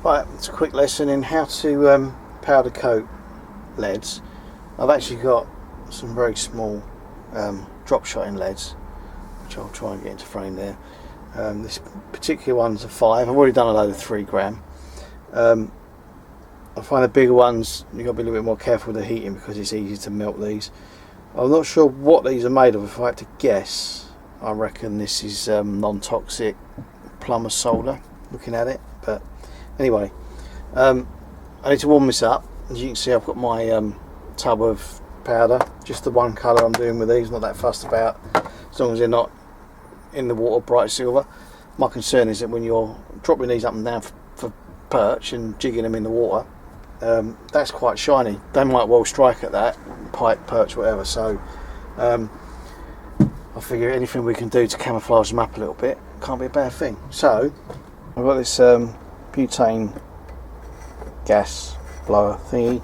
Right, it's a quick lesson in how to powder coat LEDs. I've actually got some very small drop shotting LEDs, which I'll try and get into frame there. This particular one's a 5. I've already done a load of 3 gram. I find the bigger ones you've got to be a little bit more careful with the heating because it's easy to melt these. I'm not sure what these are made of. If I had to guess, I reckon this is non-toxic plumber solder, looking at it. But anyway, I need to warm this up. As you can see, I've got my tub of powder, just the one colour I'm doing with these, not that fussed about, as long as they're not in the water bright silver. My concern is that when you're dropping these up and down for perch and jigging them in the water, that's quite shiny. They might well strike at that, pike, perch, whatever, so I figure anything we can do to camouflage them up a little bit can't be a bad thing. So I've got this butane gas blower thingy.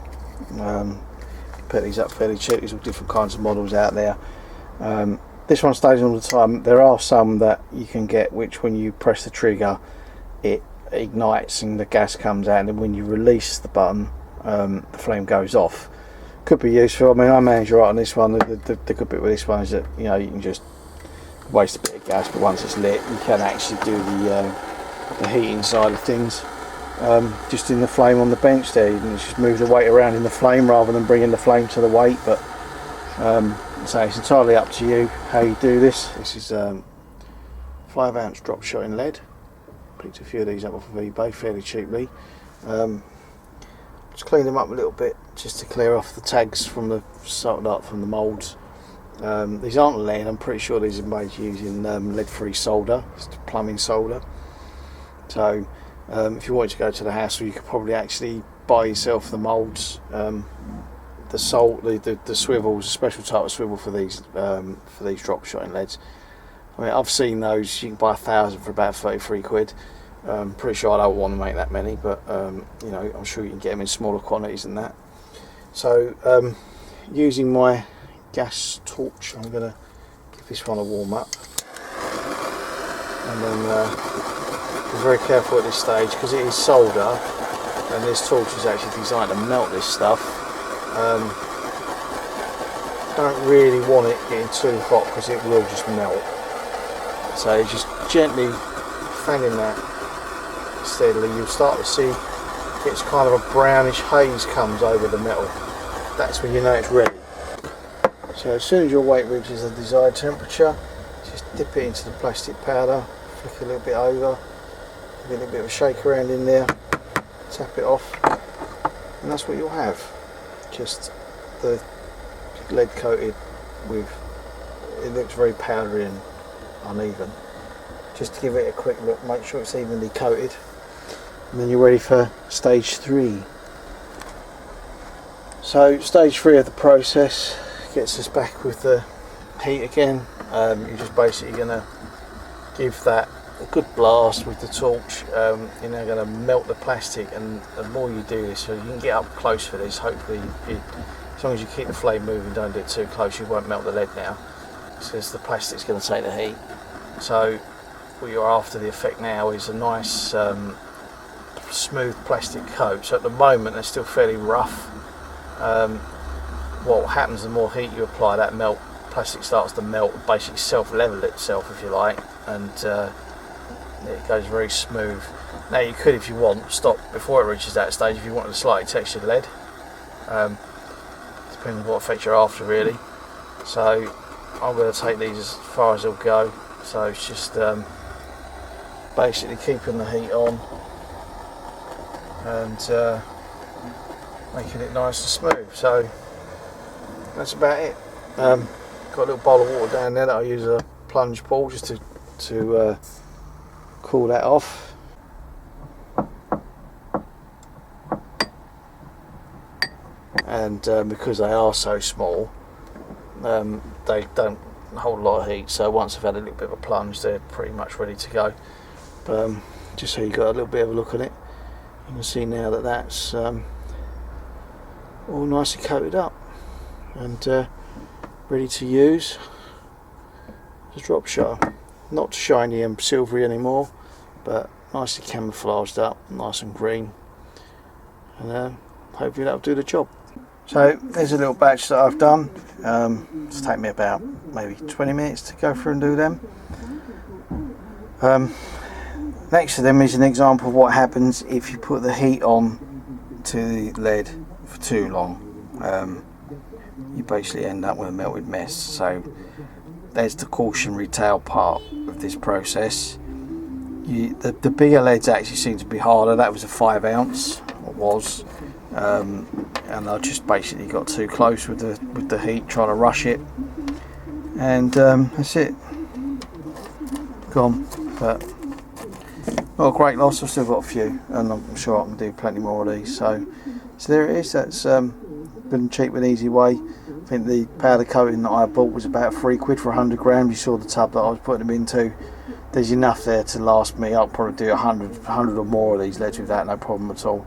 Put these up fairly cheap. There's all different kinds of models out there. This one stays on all the time. There are some that you can get which when you press the trigger it ignites and the gas comes out, and then when you release the button the flame goes off. Could be useful. I mean, I manage right on this one. The good bit with this one is that you can just waste a bit of gas, but once it's lit you can actually do the heating side of things just in the flame on the bench there. You can just move the weight around in the flame rather than bringing the flame to the weight. But so it's entirely up to you how you do this. This is 5 ounce drop shotting lead. Picked a few of these up off of eBay fairly cheaply. Just clean them up a little bit just to clear off the tags from the salted up from the moulds. These aren't lead. I'm pretty sure these are made using lead-free solder, just plumbing solder. So if you wanted to go to the hassle, you could probably actually buy yourself the moulds, the swivels, a special type of swivel for these drop shotting leads. I mean, I've seen those. You can buy 1,000 for about 33 quid. Pretty sure I don't want to make that many, but I'm sure you can get them in smaller quantities than that. So using my gas torch, I'm going to give this one a warm up, and then be very careful at this stage because it is solder and this torch is actually designed to melt this stuff. Don't really want it getting too hot because it will just melt. So just gently fanning that steadily, you'll start to see it's kind of a brownish haze comes over the metal. That's when you know it's ready. So as soon as your weight reaches the desired temperature, just dip it into the plastic powder, flick a little bit over, give it a little bit of a shake around in there, tap it off, and that's what you'll have. Just the lead coated with, it looks very powdery and uneven. Just to give it a quick look, make sure it's evenly coated, and then you're ready for stage 3. So stage 3 of the process gets us back with the heat again. You're just basically going to give that a good blast with the torch. You're now going to melt the plastic, and the more you do this, so you can get up close for this, hopefully as long as you keep the flame moving, don't do it too close, you won't melt the lead now because the plastic's going to take the heat. So what you're after the effect now is a nice smooth plastic coat. So at the moment they're still fairly rough. What happens, the more heat you apply, that plastic starts to melt, basically self-level itself if you like, and it goes very smooth. Now you could, if you want, stop before it reaches that stage if you wanted a slightly textured lead. Depending on what effect you're after really. So I'm going to take these as far as they'll go. So it's just basically keeping the heat on and making it nice and smooth. So that's about it. Got a little bowl of water down there that I use a plunge pool just to cool that off. And because they are so small, they don't hold a lot of heat, so once I've had a little bit of a plunge they're pretty much ready to go. But just so you got a little bit of a look at it, you can see now that that's all nicely coated up and ready to use as a drop shot. Not shiny and silvery anymore, but nicely camouflaged up, nice and green, and hopefully that'll do the job. So there's a little batch that I've done. It's taken me about maybe 20 minutes to go through and do them. Next to them is an example of what happens if you put the heat on to the lead for too long. You basically end up with a melted mess. So there's the cautionary tale part of this process. The bigger leads actually seem to be harder. That was a 5 ounce, or was, and I just basically got too close with the heat, trying to rush it, and that's it, gone. But not a great loss. I've still got a few, and I'm sure I can do plenty more of these. So there it is. That's good and cheap and easy way. I think the powder coating that I bought was about £3 for 100 grams. You saw the tub that I was putting them into. There's enough there to last me. I'll probably do 100 or more of these leads with that, no problem at all.